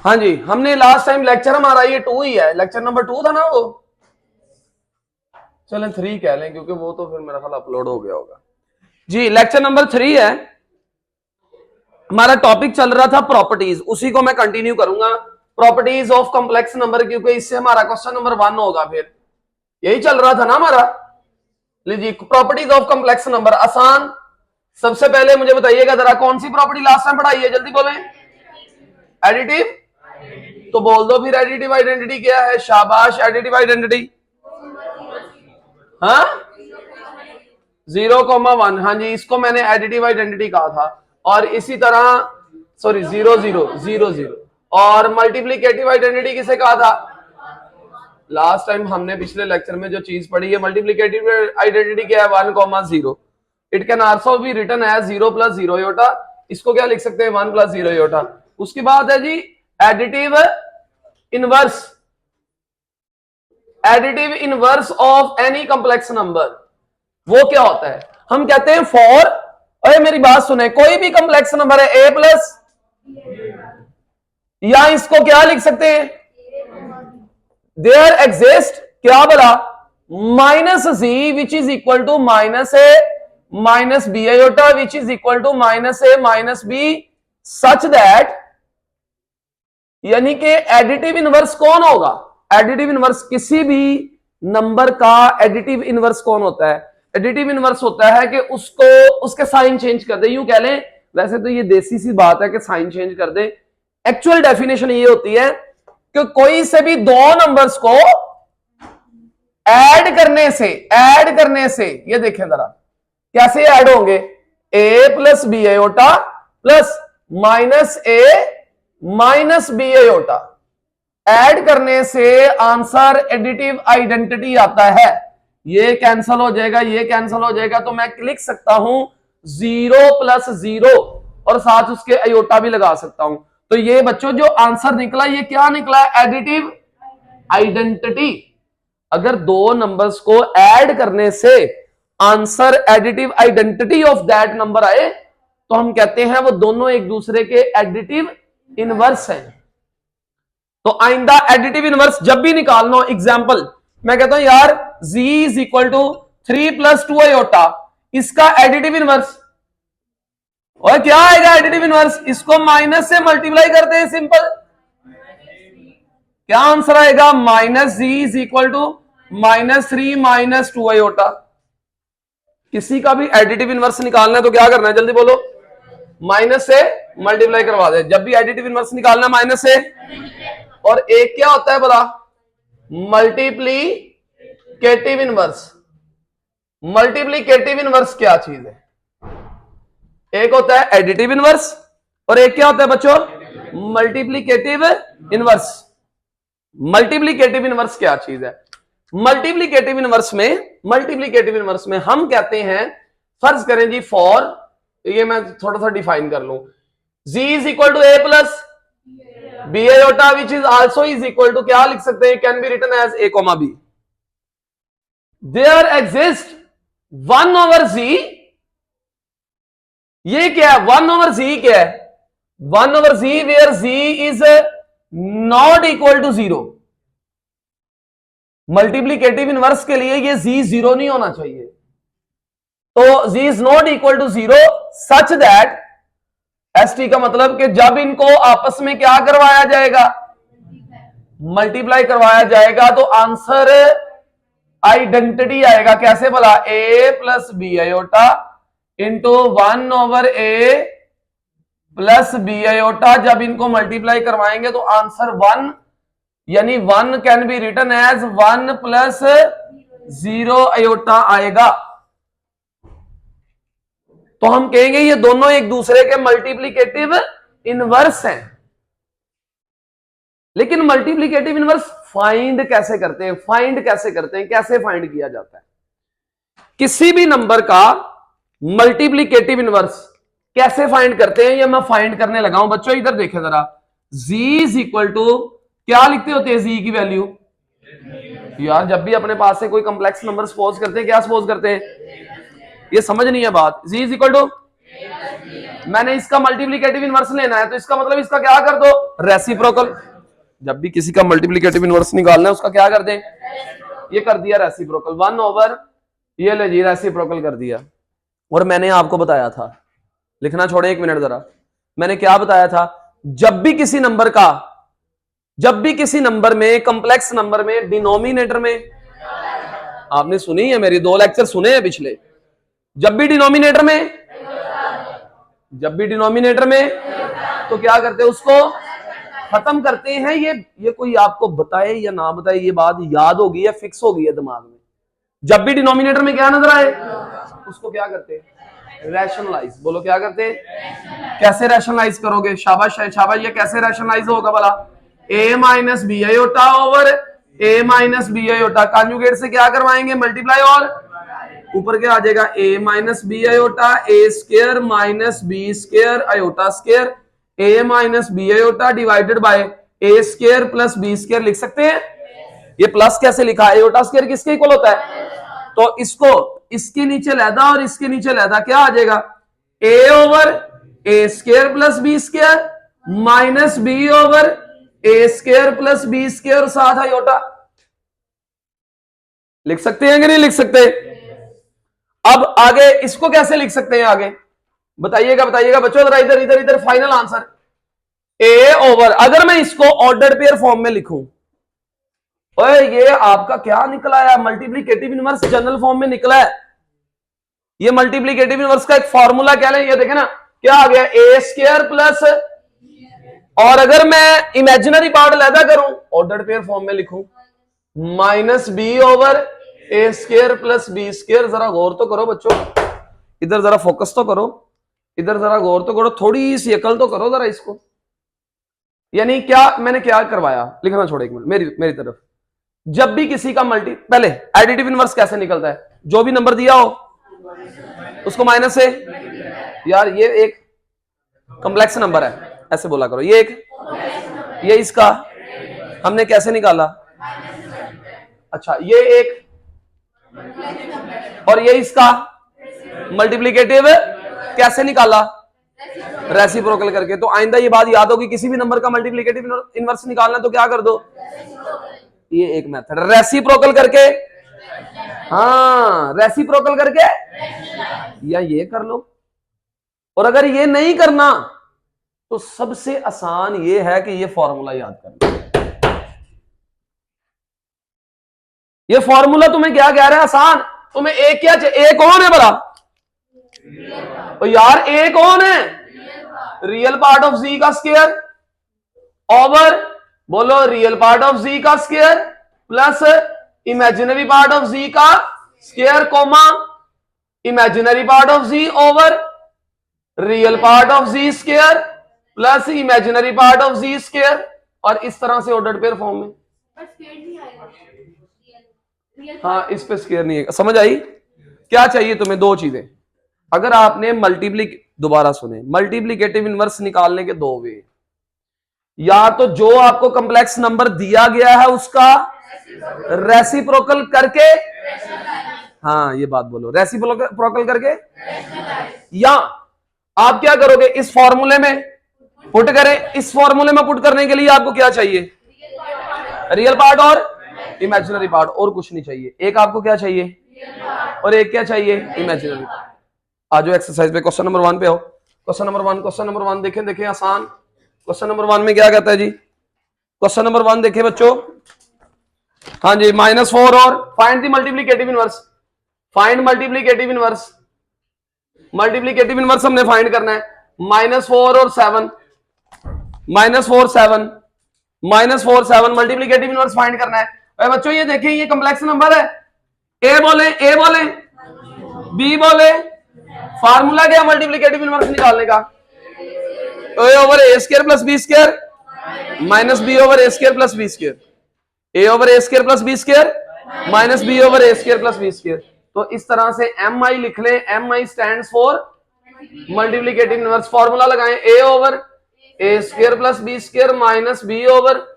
हाँ जी, हमने last time lecture हमारा ये 2 ही है, लेक्चर नंबर 2 था ना वो, चलें 3 कह लें क्योंकि वो तो फिर मेरा ख्याल अपलोड हो गया होगा जी। लेक्चर नंबर 3 है हमारा, टॉपिक चल रहा था प्रॉपर्टीज, उसी को मैं कंटिन्यू करूंगा, प्रॉपर्टीज ऑफ कॉम्प्लेक्स नंबर, क्योंकि इससे हमारा क्वेश्चन नंबर 1 होगा, फिर यही चल रहा था ना हमारा। लीजिए, प्रॉपर्टीज ऑफ कॉम्प्लेक्स नंबर आसान। सबसे पहले मुझे बताइएगा जरा, कौन सी प्रॉपर्टी लास्ट टाइम पढ़ाई है, जल्दी बोलें। एडिटिव, तो बोल दो फिर एडिटिव आइडेंटिटी क्या है। शाबाश, एडिटिव आइडेंटिटी हाँ 0,1, हाँ जी, इसको मैंने एडिटिव आइडेंटिटी कहा था। और इसी तरह सॉरी 0,0,0,0 और मल्टीप्लीकेटिव आइडेंटिटी किसे कहा था लास्ट टाइम हमने पिछले लेक्चर में जो चीज पढ़ी है। मल्टीप्लीकेटिव आइडेंटिटी क्या है 1,0। It can also be written as 0+0 iota, इसको क्या लिख सकते हैं 1+0 योटा। उसके बाद है z additive inverse, additive inverse of any complex number. वो क्या होता है, हम कहते हैं फॉर, अरे मेरी बात सुने, कोई भी कॉम्प्लेक्स नंबर है a+, या इसको क्या लिख सकते हैं देयर एग्जिस्ट क्या बोला -z which is equal to -a -b iota which is equal to -a -b such that, यानी कि एडिटिव इनवर्स कौन होगा, एडिटिव इनवर्स किसी भी नंबर का एडिटिव इनवर्स कौन होता है। एडिटिव इनवर्स होता है कि उसको उसके साइन चेंज कर दे, यूं कह लें, वैसे तो ये देसी सी बात है कि साइन चेंज कर दे, एक्चुअल डेफिनेशन ये होती है कि कोई से भी दो नंबर्स को ऐड करने से ये देखें जरा कैसे ऐड होंगे, a + b iota plus -a -b iota, add करने से आंसर एडिटिव आइडेंटिटी आता है। ये कैंसल हो जाएगा, ये कैंसल हो जाएगा, तो मैं लिख सकता हूं 0+0 और साथ उसके आयोटा भी लगा सकता हूं। तो ये बच्चों जो आंसर निकला, ये क्या निकला, एडिटिव आइडेंटिटी। अगर दो नंबर्स को ऐड करने से answer additive identity of that number आए तो हम कहते हैं वो दोनों एक दूसरे के एडिटिव इनवर्स हैं। तो आइंदा एडिटिव इनवर्स जब भी निकालना हो, एग्जांपल मैं कहता हूं यार z is equal to 3+2 iota, इसका एडिटिव इनवर्स और क्या आएगा एडिटिव इनवर्स, इसको माइनस से मल्टीप्लाई करते हैं, सिंपल, क्या आंसर आएगा -z is equal to -3 -2 iota. किसी का भी एडिटिव इनवर्स निकालना है तो क्या करना है, जल्दी बोलो, माइनस से मल्टीप्लाई करवा दे। जब भी एडिटिव इनवर्स निकालना माइनस से, और एक क्या होता है बोला, मल्टीप्लीकेटिव इनवर्स। मल्टीप्लीकेटिव इनवर्स क्या चीज है, एक होता है एडिटिव इनवर्स और एक क्या होता है बच्चों, मल्टीप्लीकेटिव इनवर्स। मल्टीप्लीकेटिव इनवर्स क्या चीज है, मल्टीप्लीकेटिव इनवर्स में हम कहते हैं, फर्ज करें जी फॉर, ये मैं थोड़ा सा डिफाइन कर लूं, z is equal to a+ b iota which is also is equal to, क्या लिख सकते हैं, can be written as a, b। There exist 1/z, ये क्या है 1/z, क्या है 1/z where z is not equal to 0। Multiplicative inverse के लिए ये z 0 नहीं होना चाहिए, तो z is not equal to 0 such that, ST का मतलब कि जब इनको आपस में क्या करवाया जाएगा, मल्टीप्लाई करवाया जाएगा, तो आंसर आइडेंटिटी आएगा। कैसे बोला, a + b iota into 1/a + b iota, जब इनको मल्टीप्लाई करवाएंगे तो आंसर 1, यानी 1 can be written as 1 + 0 iota आएगा। तो हम कहेंगे ये दोनों एक दूसरे के मल्टीप्लीकेटिव इनवर्स हैं। लेकिन मल्टीप्लीकेटिव इनवर्स फाइंड कैसे करते हैं, कैसे फाइंड किया जाता है, किसी भी नंबर का मल्टीप्लीकेटिव इनवर्स कैसे फाइंड करते हैं, ये मैं फाइंड करने लगा हूं बच्चों। इधर देखें जरा, z इज इक्वल टू, क्या लिखते होते हैं z की वैल्यू, यार जब भी अपने पास से कोई कॉम्प्लेक्स नंबर सपोज करते हैं, क्या सपोज करते हैं, ये समझ नहीं है बात, z इज इक्वल टू, मैंने इसका मल्टीप्लीकेटिव इनवर्स लेना है तो इसका मतलब इसका क्या कर दो, रेसिप्रोकल, जब भी किसी का मल्टीप्लिकेटिव इनवर्स निकालना है उसका क्या कर दें, ये कर दिया रेसिप्रोकल, 1 ओवर ये ले जी रेसिप्रोकल कर दिया। और मैंने आपको बताया था, लिखना छोड़े एक मिनट जरा, मैंने क्या बताया था, जब भी किसी नंबर में कंप्लेक्स नंबर में डिनोमिनेटर में, आपने सुनी है मेरी 2 लेक्चर सुने हैं पिछले, जब भी डिनोमिनेटर में तो क्या करते हैं, उसको खत्म करते हैं। ये कोई आपको बताए या ना बताए, ये बात याद होगी या फिक्स होगी है दिमाग में। जब भी डिनोमिनेटर में क्या नजर आए उसको क्या करते हैं, रैशनलाइज। बोलो क्या करते हैं, कैसे रैशनलाइज करोगे, शाबाश है शाबाश, ये कैसे रैशनलाइज होगा भला, a minus b iota over a minus b iota, conjugate से क्या करवाएंगे, मल्टीप्लाई, और ऊपर क्या आ जाएगा, a minus b iota a square minus b square iota square, a minus b iota divided by a square plus b square लिख सकते हैं। ये प्लस कैसे लिखा, आयोटा स्क्वायर किसके इक्वल होता है, तो इसको इसके नीचे लैदा और इसके नीचे लैदा क्या आ जाएगा, a over a square plus b square minus b over a square plus b square साथ आयोटा, लिख सकते हैं कि नहीं लिख सकते। अब आगे इसको कैसे लिख सकते हैं, आगे बताइएगा बच्चों, जरा इधर फाइनल आंसर, a ओवर, अगर मैं इसको ऑर्डर्ड पेयर फॉर्म में लिखूं, ओए ये आपका क्या निकला है, मल्टीप्लिकेटिव इनवर्स जनरल फॉर्म में निकला है। ये मल्टीप्लिकेटिव इनवर्स का एक फॉर्मूला क्या है, ये देखे ना क्या आ गया, a स्क्वायर प्लस, और अगर मैं इमेजिनरी पार्ट लैदा करूं, ऑर्डर्ड पेयर फॉर्म में लिखूं, minus b over a square plus b square. जरा गौर तो करो बच्चों, इधर जरा फोकस तो करो, इधर जरा गौर तो करो, थोड़ी सी अकल तो करो जरा इसको। यानी क्या मैंने क्या करवाया, लिखना छोड़े एक मिनट मेरी तरफ, जब भी किसी का पहले एडिटिव इनवर्स कैसे निकलता है, जो भी नंबर दिया हो उसको माइनस से, यार ये एक कॉम्प्लेक्स नंबर है ऐसे बोला करो, ये इसका हमने कैसे निकाला, अच्छा ये एक, और ये इसका मल्टीप्लिकेटिव कैसे निकाला, रेसिप्रोकल करके। तो आइंदा ये बात याद होगी, किसी भी नंबर का मल्टीप्लिकेटिव इनवर्स निकालना तो क्या कर दो, ये एक मेथड, रेसिप्रोकल करके, हाँ रेसिप्रोकल करके, या ये कर लो। और अगर ये नहीं करना तो सबसे आसान ये है कि ये फॉर्मूला याद कर लो। ये फॉर्मूला तुम्हें क्या कह रहा है, आसान, तुम्हें एक क्या चाहिए, एक कौन है भला, तो यार ए कौन है, रियल पार्ट ऑफ जी का स्क्वायर ओवर, बोलो रियल पार्ट ऑफ जी का square plus imaginary part of z का square comma imaginary part of z over real part of z square plus imaginary part of z square, और इस तरह से ordered pair form में। हाँ इस पे स्क्वायर नहीं है, समझ आई। क्या चाहिए तुम्हें, 2 चीजें, अगर आपने दोबारा सुने, मल्टीप्लिकेटिव इनवर्स निकालने के 2 वे, या तो जो आपको कंप्लेक्स नंबर दिया गया है उसका रेसिप्रोकल करके, हाँ ये बात बोलो, रेसिप्रोकल करके, या आप क्या करोगे, इस फॉर्मूले में पुट करें। इस फॉर्मूले में पुट करने के लिए आपको क्या चाहिए, रियल पार्ट और इमेजिनरी पार्ट, और कुछ नहीं चाहिए। एक आपको क्या चाहिए और एक क्या चाहिए, इमेजिनरी पार्ट। आज एक्सरसाइज पे क्वेश्चन नंबर 1 पे हो, क्वेश्चन नंबर 1 देखें आसान। क्वेश्चन नंबर 1 में क्या कहता है जी, क्वेश्चन नंबर 1 देखें बच्चों, हाँ जी, -4 और find the multiplicative inverse, find multiplicative inverse, multiplicative inverse हमने फाइंड करना है, -4 और 7, -4 7 मल्टीप्लिकेटिव इनवर्स फाइंड करना है। बच्चों ये देखें, ये कॉम्प्लेक्स नंबर है, ए बोले बी बोले, फार्मूला क्या मल्टीप्लिकेटिव इनवर्स निकालने का, a over a square plus b square minus b over a square plus b square, a over a square plus b square minus b over a square plus b square. तो इस तरह से M I लिख लें, M I stands for multiplicative inverse. Formula लगाएं, a over a square plus b square minus b over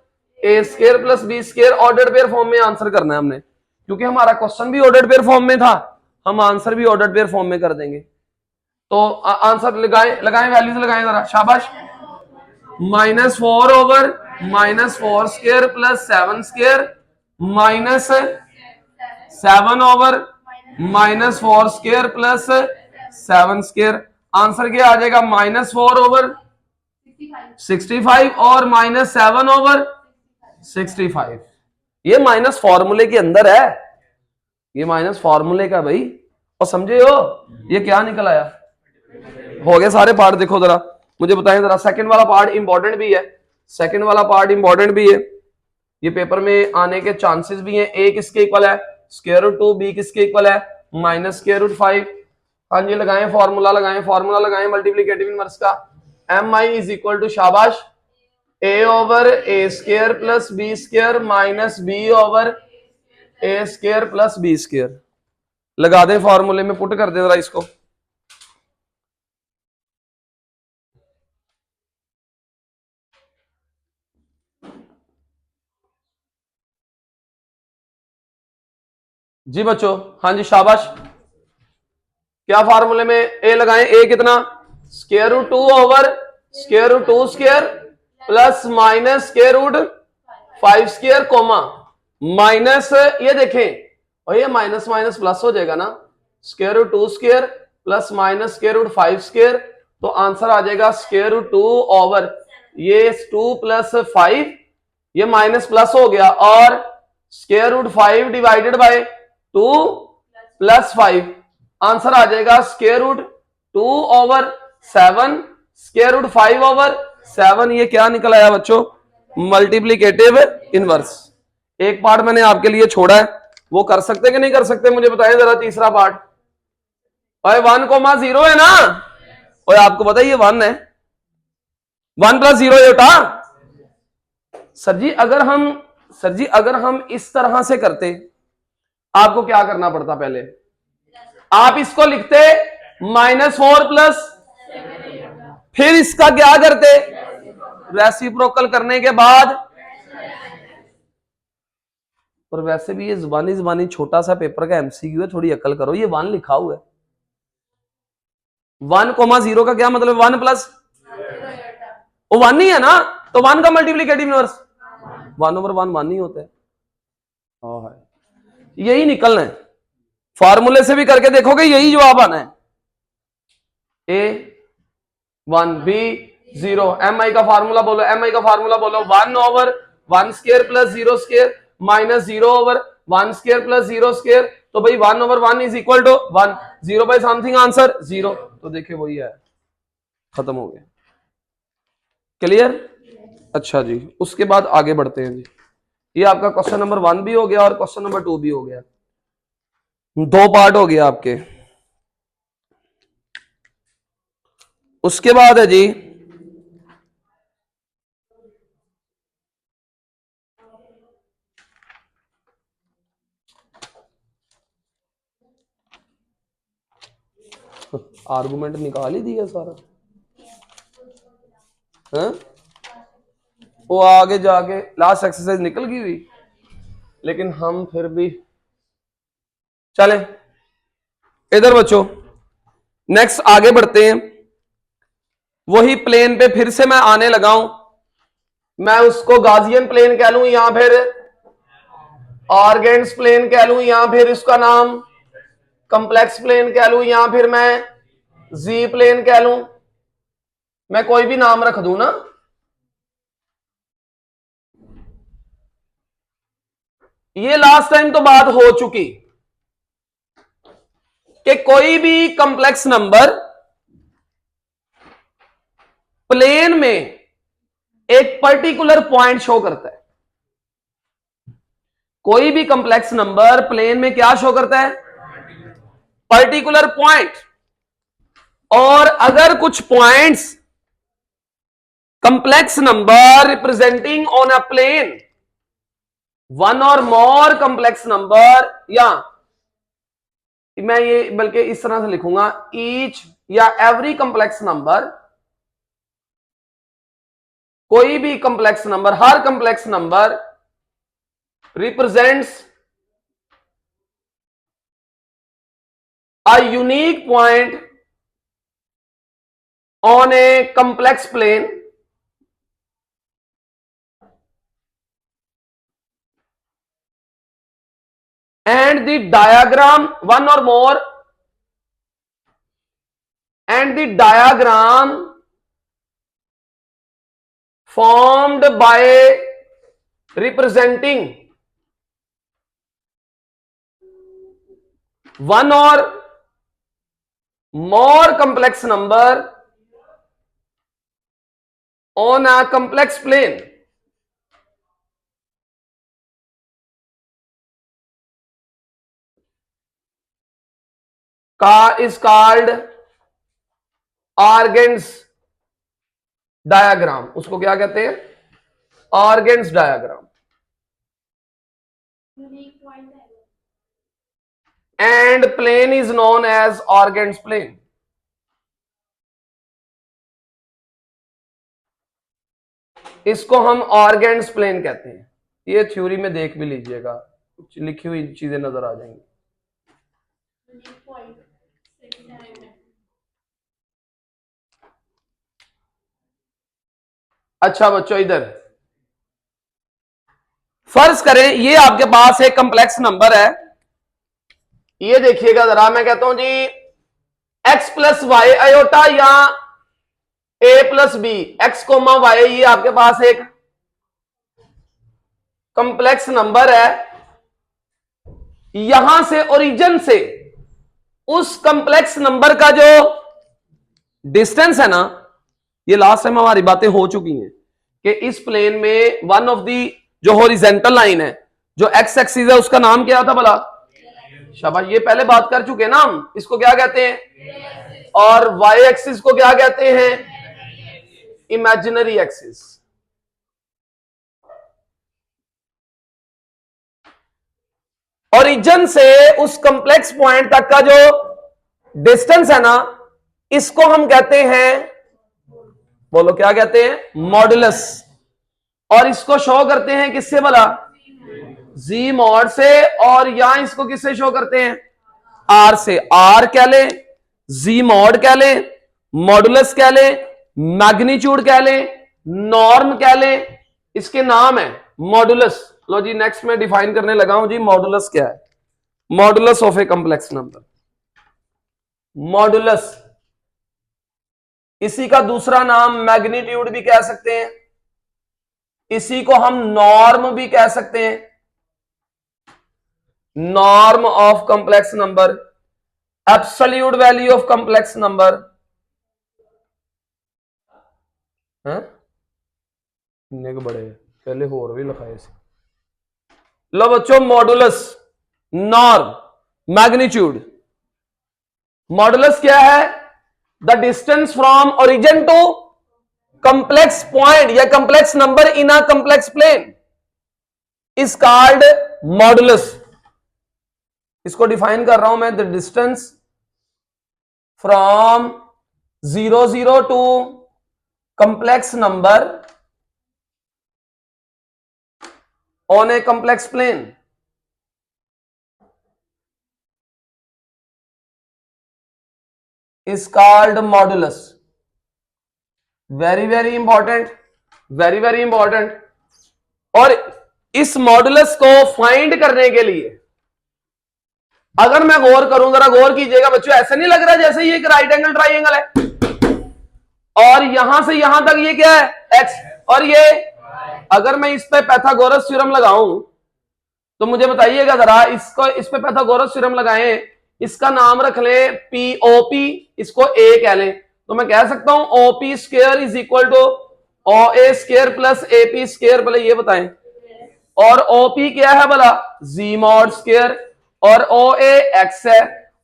a square plus b square. Ordered pair form में answer करना है हमने, क्योंकि हमारा क्वेश्चन भी ऑर्डर्ड पेयर फॉर्म में था, हम आंसर भी ऑर्डर्ड पेयर फॉर्म में कर देंगे। तो आंसर लगाएं वैल्यूज लगाएं जरा, शाबाश। -4/-4 प्लस 7 माइनस 7/-4 प्लस 7। आंसर क्या आ जाएगा? -4/65 और -7/65। ये माइनस फॉर्मूले के अंदर है, ये माइनस फॉर्मूले का भाई। और समझे हो ये क्या निकल आया? हो गए सारे पार्ट। देखो जरा, मुझे बताएं जरा, सेकंड वाला पार्ट इंपॉर्टेंट भी है, सेकंड वाला पार्ट इंपॉर्टेंट भी है, ये पेपर में आने के चांसेस भी हैं। ए किसके इक्वल है? √2। बी किसके इक्वल है? -√5। हाँ जी, लगाएं फॉर्मूला, लगाएं मल्टीप्लिकेटिव इनवर्स का। M I is equal to, शाबाश, a/a² plus b² minus b/a² plus b²। लगा दें फॉर्मूले में, पुट कर दें जरा इसको। जी बच्चों, हाँ जी शाबाश। क्या फॉर्मूले में ए लगाएं? ए कितना? √2/√2² प्लस माइनस √5² कोमा माइनस, ये देखें, और ये माइनस माइनस प्लस हो जाएगा ना, √2² प्लस माइनस √5²। तो आंसर आ जाएगा √2 ये 2 प्लस 5, ये माइनस प्लस हो गया, और √5 डिवाइडेड बाय 2 प्लस 5। आंसर आ जाएगा √2/7 √5/7। ये क्या निकल आया बच्चों? Multiplicative inverse. एक पार्ट मैंने आपके लिए छोड़ा है, वो कर सकते कि नहीं कर सकते मुझे बताएं जरा। तीसरा पार्ट, और 1,0 है ना, और आपको पता है ये 1 है, 1 + 0 बेटा। सर जी अगर हम इस तरह से करते, आपको क्या करना पड़ता? पहले आप इसको लिखते -4 प्लस, फिर इसका क्या करते? रेसिप्रोकल करने के बाद। और वैसे भी ये जुबानी छोटा सा पेपर का एमसीक्यू है, थोड़ी अकल करो। ये 1 लिखा हुआ है, 1,0 का क्या मतलब? 1 प्लस, वो 1 ही है ना, तो 1 का मल्टीप्लिकेटिव इनवर्स 1/1 1 ही होता है। यही निकलना है, फॉर्मूले से भी करके देखोगे यही जवाब आना है। A1 B0। एम आई का फार्मूला बोलो, 1/1² प्लस 0² माइनस 0/1² प्लस 0²। तो भाई 1/1 is equal to 1, 0 by something, answer 0। तो देखिए वही है, खत्म हो गया। क्लियर? अच्छा जी, उसके बाद आगे बढ़ते हैं जी। ये आपका क्वेश्चन नंबर 1 भी हो गया और क्वेश्चन नंबर 2 भी हो गया, 2 पार्ट हो गया आपके। उसके बाद है जी आर्गुमेंट निकाल ही दिया सारा, है? वो आगे जाके लास्ट एक्सरसाइज निकल गई हुई, लेकिन हम फिर भी चले। इधर बच्चों, नेक्स्ट आगे बढ़ते हैं। वही प्लेन पे फिर से मैं आने लगा हूं, मैं उसको गाजियन प्लेन कह लूं या फिर आर्गेंस प्लेन कह लूं, या फिर इसका नाम कॉम्प्लेक्स प्लेन कह लूं, या फिर मैं जी प्लेन कह लूं, मैं कोई भी नाम रख दूं ना। ये लास्ट टाइम तो बात हो चुकी कि कोई भी कॉम्प्लेक्स नंबर प्लेन में एक पर्टिकुलर पॉइंट शो करता है। कोई भी कॉम्प्लेक्स नंबर प्लेन में क्या शो करता है? Particular point. और अगर कुछ points complex number representing on a plane, one और मोर कॉम्प्लेक्स नंबर, या मैं ये बल्कि इस तरह से लिखूंगा, ईच या एवरी कॉम्प्लेक्स नंबर, कोई भी complex number, her complex number represents a unique point on a complex plane and the diagram, one or more, and the diagram formed by representing one or more complex number on a complex plane is called Argand's diagram. उसको क्या कहते हैं? Argand's diagram. And plane is known as Argand's plane. इसको हम Argand's plane कहते हैं. ये theory में देख भी लीजिएगा, कुछ लिखी हुई चीजें नजर आ जाएंगी. अच्छा बच्चों, इधर फर्ज करें ये आपके पास एक कॉम्प्लेक्स नंबर है. ये देखिएगा जरा, मैं कहता हूं z x plus y iota या a plus b, x comma y, ये आपके पास एक कॉम्प्लेक्स नंबर है. यहां से ओरिजिन से उस कॉम्प्लेक्स नंबर का जो डिस्टेंस है ना, ये लास्ट टाइम हमारी बातें हो चुकी हैं कि इस प्लेन में वन ऑफ दी जो हॉरिजॉन्टल लाइन है, जो एक्स एक्सिस है, उसका नाम क्या था भला? शाबाश, ये पहले बात कर चुके ना हम. इसको क्या कहते हैं? और वाई एक्सिस को क्या कहते हैं? Imaginary axis. ओरिजिन से उस कॉम्प्लेक्स पॉइंट तक का जो डिस्टेंस है ना, इसको हम कहते हैं, बोलो क्या कहते हैं? मॉडुलस. और इसको शो करते हैं किससे भला? जी मॉड से. और यहां इसको किससे शो करते हैं? आर से. आर कह ले, जी मॉड कह ले, मॉडुलस कह ले, मैग्नीट्यूड कह ले, नॉर्म कह ले. इसके नाम है मॉडुलस. लो जी, नेक्स्ट में डिफाइन करने लगा हूं जी मॉडुलस क्या है. Modulus of a complex number. Modulus, इसी का दूसरा नाम मैग्नीट्यूड भी कह सकते हैं, इसी को हम नॉर्म भी कह सकते हैं. Norm of complex number, absolute value of complex number. इन्ने को बड़े पहले होर भी लिखाए से. लो बच्चों, मॉडुलस, नॉर्म, मैग्नीट्यूड. मॉडुलस क्या है? The distance from origin to complex point या complex number in a complex plane is called modulus. इसको डिफाइन कर रहा हूं मैं, the distance from 0 to complex number on a complex plane is called modulus. Very very important, very very important. और इस modulus को find करने के लिए अगर मैं गौर करूं, जरा गौर कीजिएगा बच्चों, ऐसे नहीं लग रहा जैसे ये एक राइट एंगल ट्राइंगल है और यहां से यहां तक ये क्या है? एक्स. और ये अगर मैं इस पे पाइथागोरस थ्योरम लगाऊं तो मुझे बताइएगा जरा, इसको इस पे पाइथागोरस थ्योरम लगाएं, इसका नाम रख ले पीओपी, इसको ए कह लें, तो मैं कह सकता हूं OP square is equal to O A square plus AP square. भले ये बताएं. और ओपी क्या है भला? Z mod square. और ओ ए एक्स है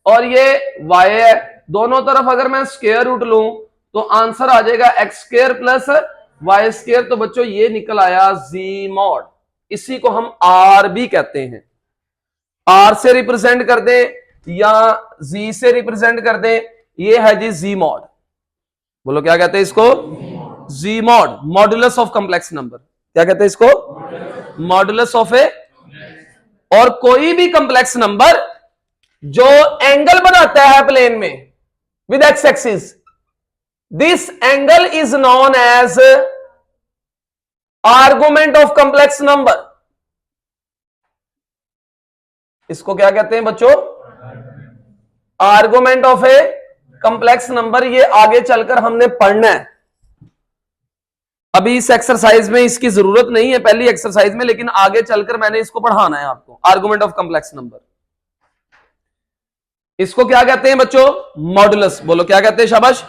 और ये वाई है. दोनों तरफ अगर मैं स्क्वायर रूट लूं तो आंसर आ जाएगा x square plus y square. तो बच्चों ये निकल आया जी मॉड. इसी को हम आर भी कहते हैं. आर से रिप्रेजेंट कर दे या जी से रिप्रेजेंट कर दे, ये है जी जी मॉड. बोलो क्या कहते हैं इसको? Z mod, modulus of complex number. क्या कहते हैं इसको? Modulus of a. और कोई भी कॉम्प्लेक्स नंबर जो एंगल बनाता है प्लेन में with x axis, this angle is known as argument of complex number. इसको क्या कहते हैं बच्चों? Argument of a complex number. ये आगे चलकर हमने पढ़ना है, अभी इस एक्सरसाइज में इसकी जरूरत नहीं है, पहली एक्सरसाइज में, लेकिन आगे चलकर मैंने इसको पढ़ाना है आपको। आर्गुमेंट ऑफ कंप्लेक्स नंबर, इसको क्या कहते हैं बच्चों? मॉडुलस। बोलो क्या कहते हैं? शाबाश।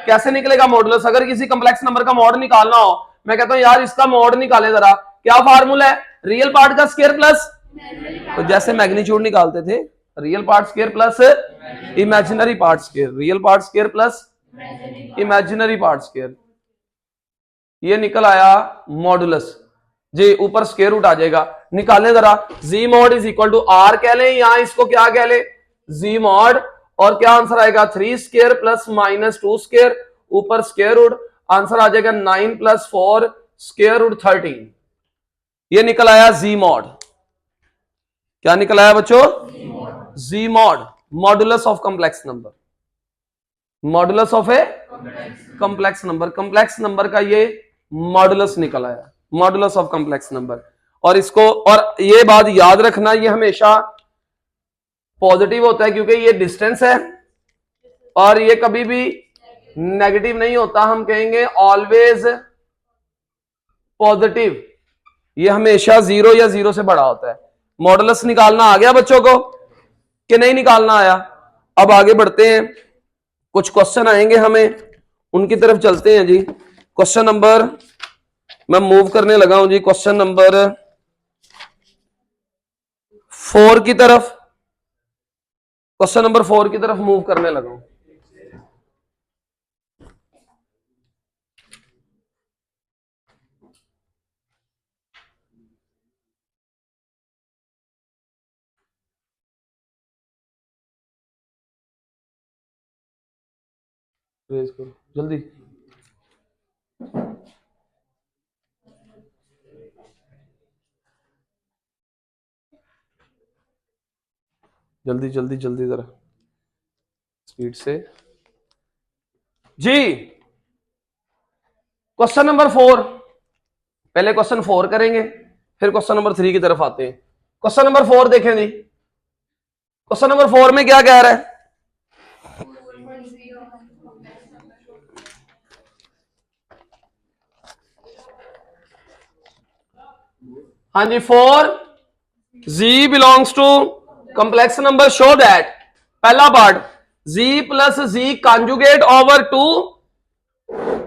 कैसे निकलेगा मॉडुलस? अगर किसी कंप्लेक्स नंबर का मॉड निकालना हो, मैं कहता हूं यार इसका मॉड निकाले जरा, क्या फार्मूला है? रियल पार्ट का स्क्वायर प्लस, तो जैसे मैग्नीट्यूड निकालते थे, real part square plus imaginary part square, real part square plus imaginary part square, ये निकल आया मॉडुलस जी। ऊपर स्क्वायर रूट आ जाएगा, निकालें जरा। Z mod is equal to r कह लें, यहां इसको क्या कह ले? Z mod. और क्या आंसर आएगा? 3 स्क्वायर प्लस माइनस 2 स्क्वायर, ऊपर स्क्वायर रूट, आंसर आ जाएगा 9 प्लस 4 स्क्वायर रूट 13। ये निकल आया जी मॉड। क्या निकल आया बच्चों? Z mod, modulus of complex number, modulus of a complex number. Complex number का ये मॉडुलस निकल आया, मॉडुलस ऑफ कंप्लेक्स नंबर। और इसको, और ये बात याद रखना, ये हमेशा पॉजिटिव होता है क्योंकि ये डिस्टेंस है, और ये कभी भी नेगेटिव नहीं होता। हम कहेंगे ऑलवेज पॉजिटिव, ये हमेशा 0 या 0 से बड़ा होता है। मॉडुलस निकालना आ गया बच्चों को कि नहीं निकालना आया? अब आगे बढ़ते हैं, कुछ क्वेश्चन आएंगे हमें, उनकी तरफ चलते हैं जी। क्वेश्चन नंबर, मैं मूव करने लगा हूं जी क्वेश्चन नंबर 4 की तरफ, क्वेश्चन नंबर 4 की तरफ मूव करने लगा हूं। जल्दी जल्दी जल्दी जल्दी, जरा स्पीड से जी। क्वेश्चन नंबर 4, पहले क्वेश्चन 4 करेंगे, फिर क्वेश्चन नंबर 3 की तरफ आते हैं। क्वेश्चन नंबर 4 देखें जी। क्वेश्चन नंबर 4 में क्या कह रहा है? हाँ जी, 4 z belongs to complex number, show that, पहला part, z plus z conjugate over 2,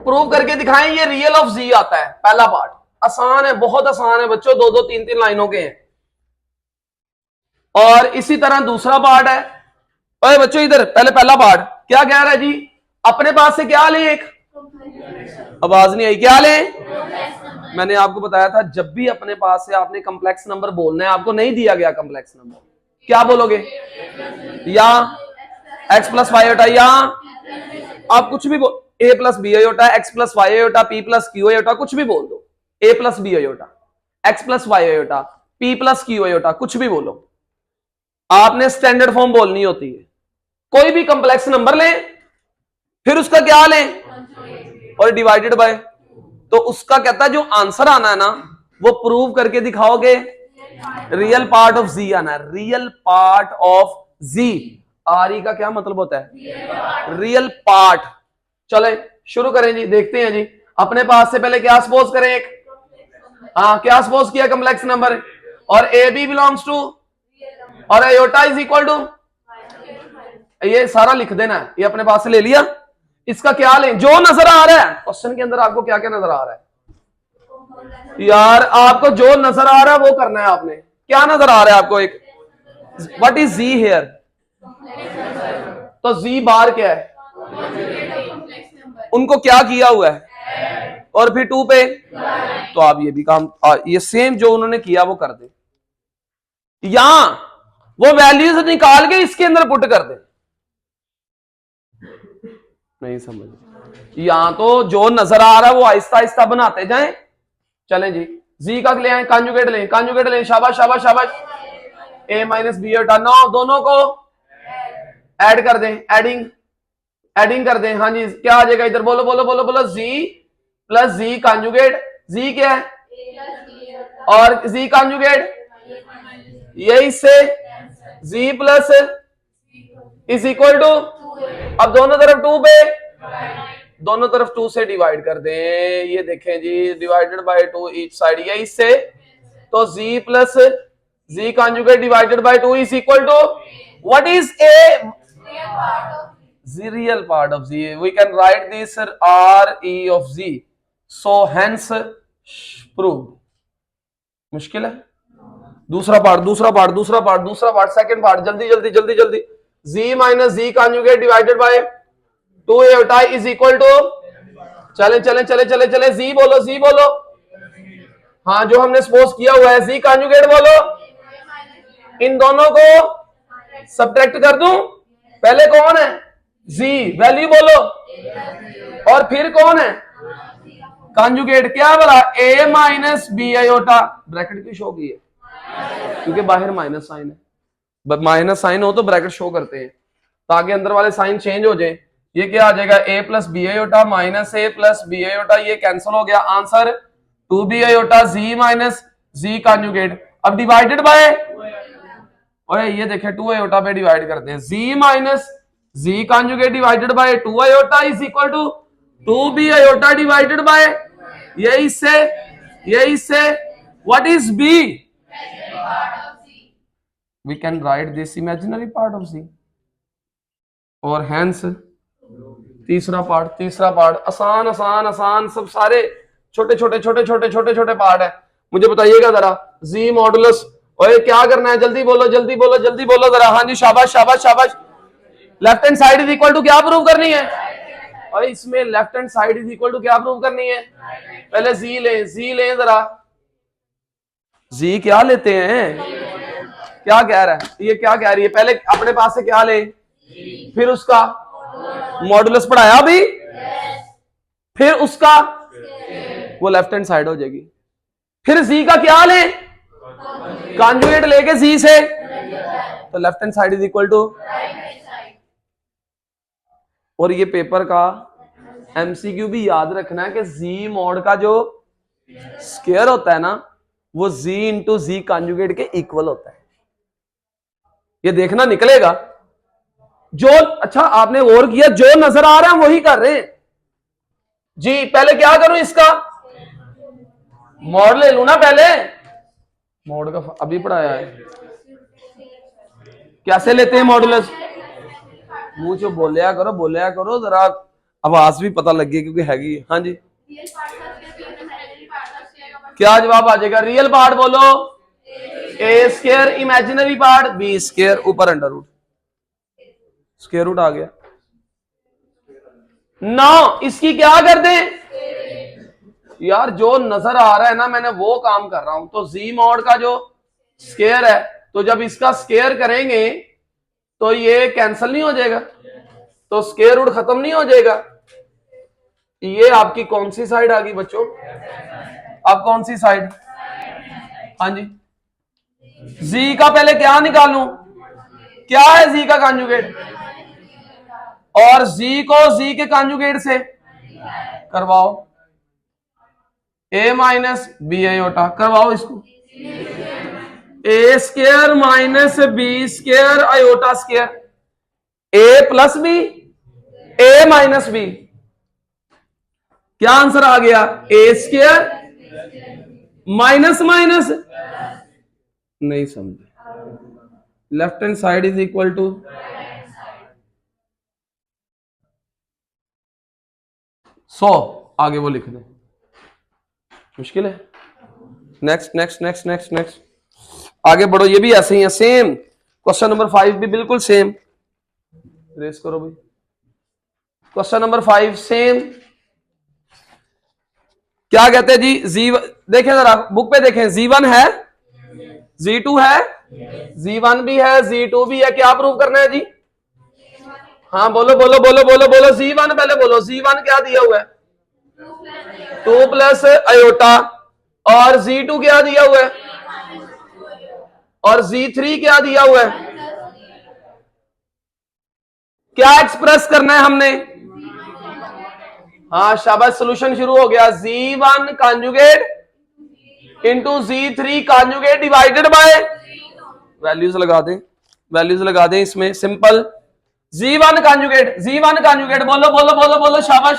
prove करके दिखाएं ये रियल ऑफ z आता है। पहला पार्ट आसान है, बहुत आसान है बच्चों, 2-2 3-3 लाइनों के हैं। और इसी तरह दूसरा पार्ट है, अरे बच्चों इधर पहले पहला पार्ट क्या कह रहा है जी? अपने पास से क्या लें? एक, आवाज नहीं आई, क्या लें? मैंने आपको बताया था जब भी अपने पास से आपने कंप्लेक्स नंबर बोलना है, आपको नहीं दिया गया कंप्लेक्स नंबर, क्या बोलोगे? या x प्लस वाई होटा, या आप कुछ भी बोल, a प्लस बी होटा, x प्लस वाई होटा, p प्लस क्यू होटा, कुछ भी बोल दो, a प्लस बी होटा, x प्लस वाई होटा, p प्लस क्यू होटा, कुछ भी बोलो, आपने स्टैंडर्ड फॉर्म बोलनी होती है। कोई भी कंप्लेक्स नंबर लें, फिर उसका क्या लें? और डिवाइडेड बाय, तो उसका कहता है जो आंसर आना है ना, वो प्रूव करके दिखाओगे, रियल पार्ट ऑफ जी आना है, real part of z. R E का क्या मतलब होता है? Real part. चले शुरू करें जी, देखते हैं जी। अपने पास से पहले क्या सपोज करें? एक, हाँ क्या सपोज किया? कंप्लेक्स नंबर, और ए बी बिलोंग्स टू, और आयोटा इज इक्वल टू, ये सारा लिख देना है, ये अपने पास से ले लिया। इसका क्या लें? जो नजर आ रहा है क्वेश्चन के अंदर, आपको क्या क्या नजर आ रहा है यार? आपको जो नजर आ रहा है वो करना है आपने। क्या नजर आ रहा है आपको? एक, व्हाट इज जी हेयर? तो जी बार क्या है? उनको क्या किया हुआ है? और फिर 2 पे, तो आप ये भी काम, ये सेम जो उन्होंने किया वो कर दे, यहां वो वैल्यूज निकाल के इसके अंदर पुट कर दे। नहीं समझ? यहां तो जो नजर आ रहा है वो आहिस्ता आहिस्ता बनाते जाएं। चलें जी, जी का ले आए, कॉन्जुगेट लें, कॉन्जुगेट लें, शाबाश शाबाश शाबाश, a minus B Hota, no दोनों को ऐड कर दें, एडिंग कर दें। हाँ जी, क्या आ जाएगा इधर? बोलो बोलो बोलो बोलो, जी प्लस जी कॉन्जुगेट, जी क्या है? और जी कॉन्जुगेट, ये इससे जी प्लस इज इक्वल टू, अब दोनों तरफ 2 पे, दोनों तरफ 2 से डिवाइड कर दें। ये देखें जी, डिवाइडेड बाय 2 ईच साइड, ये इससे, तो z plus z conjugate divided by 2 is equal to what is a, the real part of z. We can write this r e of z, so hence proved. मुश्किल है? दूसरा part, second part, जल्दी z minus z conjugate divided bye 2a होता है is equal to, चले z बोलो, हाँ जो हमने सपोज किया हुआ है, z कॉन्जुगेट बोलो, इन दोनों को सब्ट्रैक्ट कर दूं, पहले कौन है z, वैल्यू बोलो, और फिर कौन है कॉन्जुगेट, क्या बोला, a minus b iota, bracket क्यों शो की है, क्योंकि बाहर माइनस साइन है, माइनस साइन हो तो ब्रैकेट शो करते हैं ताकि अंदर वाले साइन चेंज हो जाए। ये क्या आ जाएगा, a plus b iota minus a plus b iota, ये कैंसिल हो गया, answer 2b iota z minus z conjugate. अब डिवाइडेड बाय, और ये देखें 2 आयोटा पे डिवाइड करते हैं, z minus z conjugate divided by 2 iota is equal to 2b iota divided by, ये इससे what is b, we can write this imaginary part of z, और hence तीसरा पार्ट आसान, सब सारे छोटे पार्ट है। मुझे बताइएगा जरा, z मॉडुलस, और क्या करना है, जल्दी बोलो जरा, हाँ जी, शाबाश, left hand side is equal to क्या प्रूव करनी है, और इसमें left hand side is equal to क्या प्रूव करनी है, पहले z लें जरा, z क्या लेते हैं, क्या कह रहा है, ये क्या कह रही है, पहले अपने पास से क्या ले, फिर उसका मॉडुलस पढ़ाया भी, फिर उसका, वो लेफ्ट हैंड साइड हो जाएगी, फिर z का क्या ले, कॉन्जुगेट लेके z से, तो left hand side is equal to, और ये पेपर का एमसीक्यू भी याद रखना है कि z मॉड का जो स्क्वायर होता है ना, वो z इंटू z कॉन्जुगेट के इक्वल होता है, ये देखना निकलेगा। जो अच्छा आपने और किया, जो नजर आ रहा है वही कर रहे हैं जी। पहले क्या करूं, इसका मॉड ले लू ना, पहले मॉड का अभी पढ़ाया है, कैसे लेते हैं मॉडुलस, मुंह से बोलिया करो जरा, आवाज भी पता लगे क्योंकि हैगी। हाँ जी, क्या जवाब आ जाएगा, रियल पार्ट बोलो, a square, imaginary part b square, ऊपर अंडर रूट, स्क्वायर रूट आ गया। ना इसकी क्या कर दें यार, जो नजर आ रहा है ना, मैंने वो काम कर रहा हूं, तो z मॉड का जो स्क्वायर है, तो जब इसका स्क्वायर करेंगे तो ये कैंसिल नहीं हो जाएगा, तो स्क्वायर रूट खत्म नहीं हो जाएगा। ये आपकी कौन सी साइड आ गई बच्चों, अब कौन सी साइड, हाँ जी, z का पहले क्या निकालूं, क्या है z का कॉन्जुगेट, और z को z के कॉन्जुगेट से करवाओ, a माइनस बी आयोटा, करवाओ इसको, a square minus b square iota square, a plus b, a minus b, क्या आंसर आ गया, a स्क्वायर माइनस माइनस, नहीं समझे, left hand side is equal to, so आगे वो लिख दे, मुश्किल है। नेक्स्ट आगे बढ़ो, ये भी ऐसे ही है, सेम क्वेश्चन नंबर 5 भी बिल्कुल सेम, रेस करो भाई, क्वेश्चन नंबर 5 सेम, क्या कहते हैं जी, जी देखें जरा बुक पे देखें, z1 है, z2 है, z1 भी है, z2 भी है, क्या प्रूव करना है जी, हाँ बोलो z1 पहले बोलो, z1 क्या दिया हुआ है, 2 प्लस आयोटा, और z2 क्या दिया हुआ है, और z3 क्या दिया हुआ है, क्या एक्सप्रेस करना है हमने, हाँ शाबाश, सॉल्यूशन शुरू हो गया, z1 conjugate into z3 conjugate divided bye, values लगा दें, वैल्यूज लगा दें इसमें, सिंपल। Z1 कांजुगेट बोलो बोलो बोलो बोलो, शाबाश।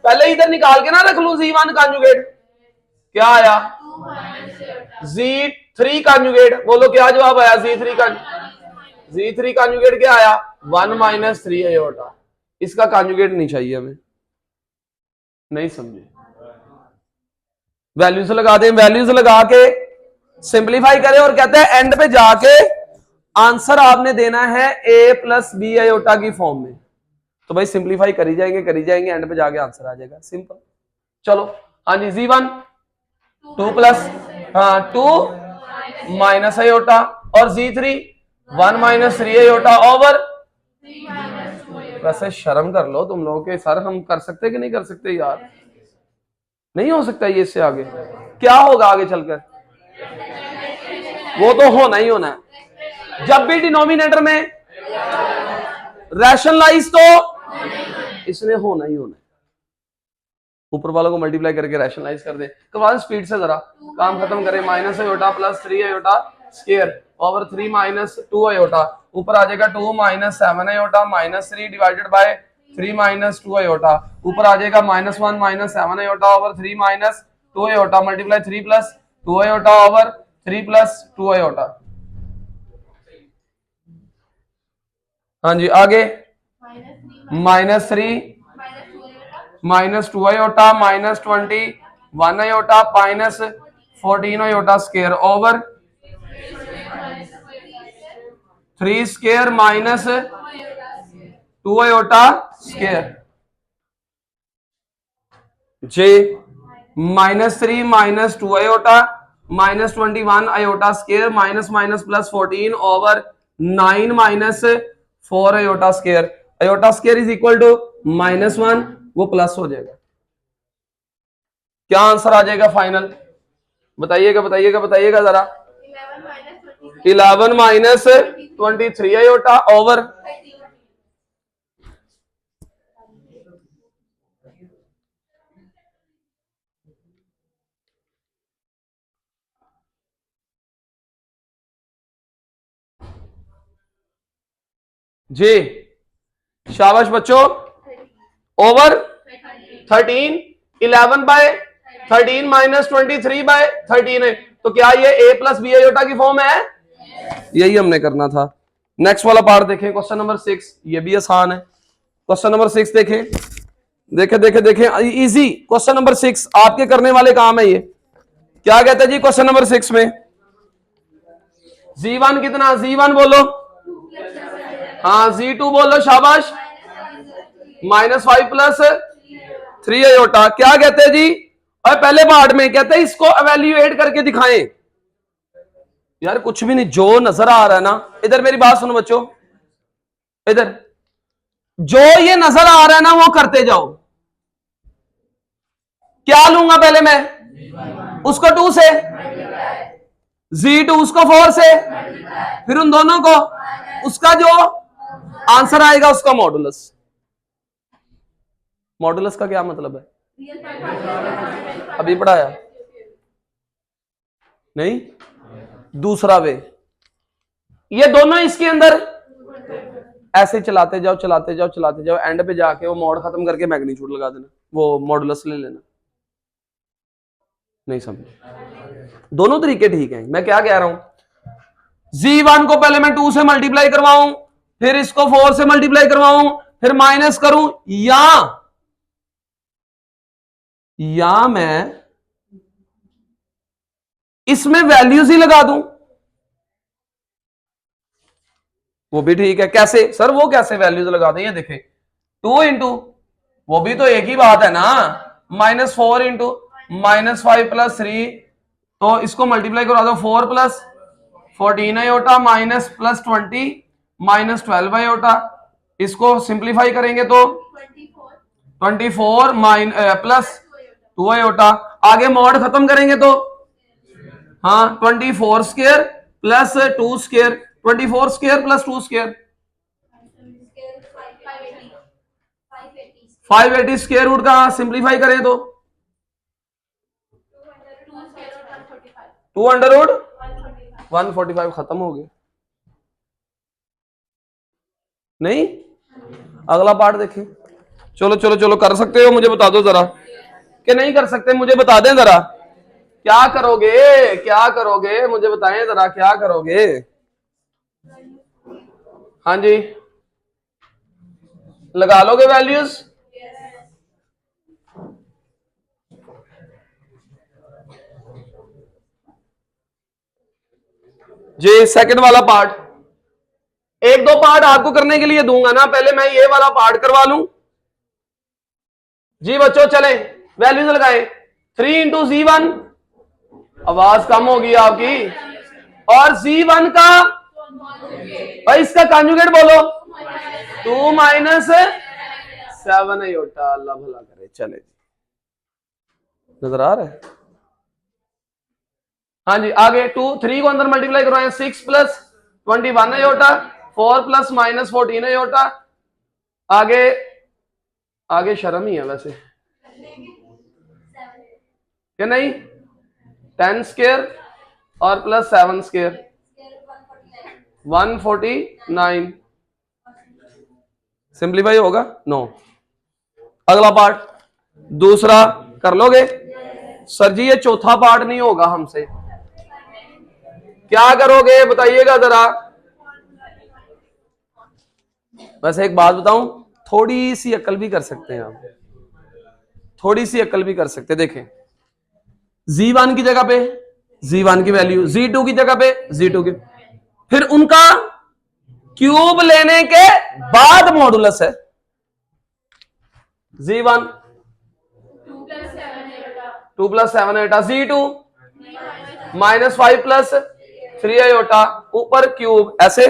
पहले इधर निकाल के ना रख लूं Z1 कांजुगेट, क्या आया? Z3 कांजुगेट, बोलो क्या जवाब आया? Z3 कांजुगेट क्या आया? 1 माइनस 3 आयोटा। इसका कांजुगेट नहीं चाहिए हमें, नहीं समझे? वैल्यूज लगा दें, वैल्यूज लगा के सिंप्लीफाई करें और कहते हैं एंड पे जाके आंसर आपने देना है a प्लस बी आयोटा की फॉर्म में। तो भाई सिंप्लीफाई करी जाएंगे, एंड पे जाके आंसर आ जाएगा, सिंपल। चलो, हाँ जी, Z1 2 प्लस 2 माइनस आयोटा, और Z3 1 माइनस 3 आयोटा ओवर। वैसे शर्म कर लो तुम लोगों के, सर हम कर सकते कि नहीं कर सकते यार? नहीं हो सकता ये, इससे आगे क्या होगा आगे चलकर? वो तो होना ही होना है। जब भी डिनोमिनेटर में रैशनलाइज, तो इसने होना ही होना है। ऊपर वालों को मल्टीप्लाई करके रैशनलाइज कर दे। कमाल स्पीड से जरा काम खत्म करें। Minus iota plus 3 iota square over 3 minus 2 iota, ऊपर आ जाएगा 2 minus 7 iota minus 3 divided by 3 minus 2 iota, ऊपर आ जाएगा minus 1 minus 7 iota over 3 minus 2 iota multiply 3 plus 2 iota over 3 plus 2 iota. हाँ जी, आगे minus 3 minus 2 iota minus 21 iota minus 14 iota square over 3 square minus 2 iota square. जे minus 3 minus 2 iota minus 21 iota square minus minus plus 14 over 9 minus 4 iota square. Iota square is equal to -1, वो plus हो जाएगा। क्या answer आ जाएगा final? बताइएगा बताइएगा बताइएगा जरा। 11 माइनस 23 आयोटा ओवर जी, शाबाश बच्चों, ओवर 13, 11 बाय 13 माइनस 23 बाय 13 है। तो क्या ये a प्लस बी आयोटा की फॉर्म है? यही हमने करना था। नेक्स्ट वाला पार्ट देखें, क्वेश्चन नंबर 6। ये भी आसान है। क्वेश्चन नंबर 6 देखें, देखें देखें देखें, इजी क्वेश्चन नंबर 6 आपके करने वाले काम है ये। क्या कहते हैं जी क्वेश्चन नंबर 6 में? Z1 कितना? Z1 बोलो, हाँ Z2 बोलो, शाबाश। -5 प्लस 3 आयोटा। क्या कहते हैं जी? और पहले पार्ट में कहते हैं इसको एवेल्युएट करके दिखाएं। यार कुछ भी नहीं, जो नजर आ रहा है ना, इधर मेरी बात सुनो बच्चों, इधर जो ये नजर आ रहा है ना वो करते जाओ। क्या लूंगा पहले मैं? उसको 2 से, Z2 उसको 4 से, फिर उन दोनों को, उसका जो आंसर आएगा उसका मॉडुलस। मॉडुलस का क्या मतलब है? अभी पढ़ाया नहीं? दूसरा वे, ये दोनों इसके अंदर ऐसे चलाते जाओ चलाते जाओ चलाते जाओ, एंड पे जाके वो मॉड खत्म करके मैग्नीट्यूड लगा देना, वो मॉडुलस ले लेना। नहीं समझ? दोनों तरीके ठीक हैं। मैं क्या कह रहा हूं, Z1 को पहले मैं 2 से मल्टीप्लाई करवाऊं, फिर इसको 4 से मल्टीप्लाई करवाऊं, फिर माइनस करूं, या मैं इसमें वैल्यूज ही लगा दूं, वो भी ठीक है। कैसे सर? वो कैसे वैल्यूज लगा दें? ये देखें 2 इंटू, वो भी तो एक ही बात है ना, -4 इंटू -5 प्लस 3, तो इसको मल्टीप्लाई करा दो, 4 plus 14 iota minus plus 20 minus 12 iota. इसको सिंप्लीफाई करेंगे तो 24 प्लस 2 आयोटा। आगे मॉड खत्म करेंगे तो हाँ 24 square plus 2 square, 24 square plus 2 square 580 square root का सिंप्लीफाई करें तो 2 अंडर रूट 145 खत्म हो गए। नहीं, अगला पार्ट देखें। चलो चलो चलो, कर सकते हो, मुझे बता दो जरा, कि नहीं कर सकते मुझे बता दें जरा, क्या करोगे, क्या करोगे मुझे बताएं जरा, क्या करोगे? हाँ जी, लगा लोगे वैल्यूज? जी सेकंड वाला पार्ट, एक दो पार्ट आपको करने के लिए दूंगा ना, पहले मैं ये वाला पार्ट करवा लूं। जी बच्चों चले, वैल्यूज लगाए। 3 इंटू Z1, आवाज कम होगी आपकी, और Z1 का भाई इसका कॉन्जुगेट बोलो, 2 माइनस 7 आयोटा, अल्लाह भला करे। चले नजर आ रहा है? हाँ जी आगे, 3 को अंदर मल्टीप्लाई करवाएं, 6 plus 21 iota, 4 plus minus 14 iota. आगे आगे शर्म ही है वैसे, क्या नहीं? 10 स्क्वायर और प्लस 7 स्क्वायर 149। सिंप्लीफाई होगा? नो। अगला पार्ट दूसरा कर लोगे? सर जी ये चौथा पार्ट नहीं होगा हमसे, क्या करोगे बताइएगा जरा। वैसे एक बात बताऊं, थोड़ी सी अकल भी कर सकते हैं आप, थोड़ी सी अकल भी कर सकते हैं। देखें Z1 की जगह पे Z1 की वैल्यू, Z2 की जगह पे Z2 की, फिर उनका क्यूब लेने के बाद मॉडुलस है। Z1 2 plus 7 iota, Z2 minus 5 plus 3 iota, ऊपर क्यूब, ऐसे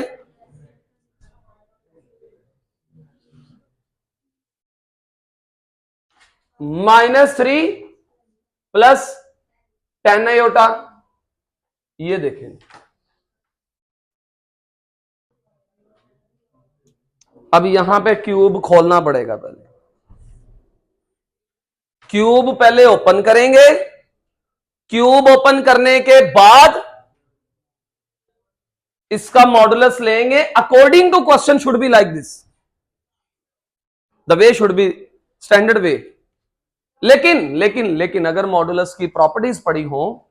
-3 प्लस 10 आयोटा। ये देखें, अब यहां पे क्यूब खोलना पड़ेगा, पहले क्यूब पहले ओपन करेंगे, क्यूब ओपन करने के बाद इसका मॉडुलस लेंगे। According to question should be like this, the way should be standard way. लेकिन लेकिन लेकिन अगर मॉडुलस की प्रॉपर्टीज पड़ी हो,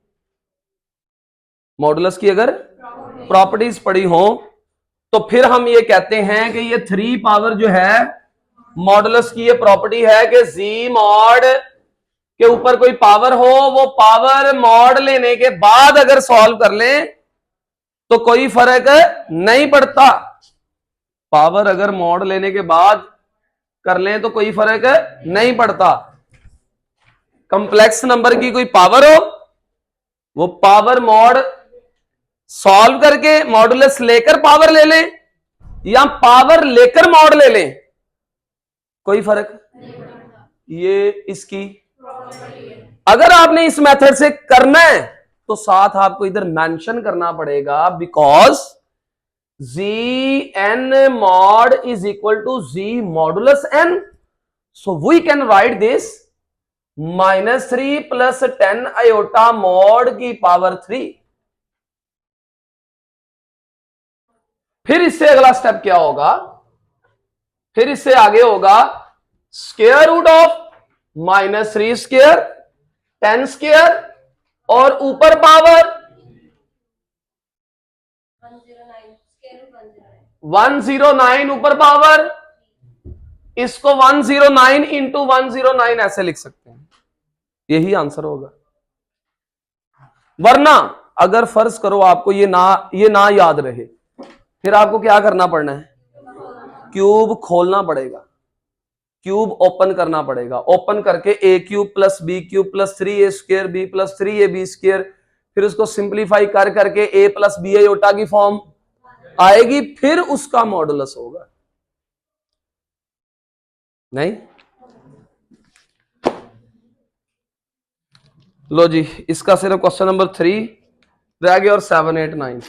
मॉडुलस की अगर प्रॉपर्टीज पड़ी हो, तो फिर हम ये कहते हैं कि ये 3 पावर जो है, मॉडुलस की ये प्रॉपर्टी है कि जी मॉड के ऊपर कोई पावर हो, वो पावर मॉड लेने के बाद अगर सॉल्व कर लें तो कोई फर्क नहीं पड़ता। पावर अगर मॉड लेने के बाद कर लें तो कोई फर्क नहीं पड़ता। कंप्लेक्स नंबर की कोई पावर हो, वो पावर मॉड सॉल्व करके मॉडुलस लेकर पावर ले लें या पावर लेकर मॉड ले लें, कोई फर्क नहीं पड़ता। ये इसकी, अगर आपने इस मेथड से करना है तो साथ आपको इधर मेंशन करना पड़ेगा, because Zn mod is equal to Z modulus n, so we can write this -3 plus 10 iota mod की पावर 3। फिर इससे अगला स्टेप क्या होगा, फिर इससे आगे होगा square root of -3 square 10 square और ऊपर पावर 109 ऊपर पावर, इसको 109 इंटू 109 ऐसे लिख सकते हैं, यही आंसर होगा। वरना अगर फर्ज करो आपको ये ना याद रहे, फिर आपको क्या करना पड़ना है, क्यूब खोलना पड़ेगा, क्यूब ओपन करना पड़ेगा, ओपन करके a cube plus b cube plus 3a square b plus 3ab square, फिर उसको सिंप्लीफाई कर करके a प्लस बी आयोटा की फॉर्म आएगी, फिर उसका मॉडुलस होगा। नहीं, लो जी, इसका सिर्फ क्वेश्चन नंबर 3 रह गया और 7, 8, 9।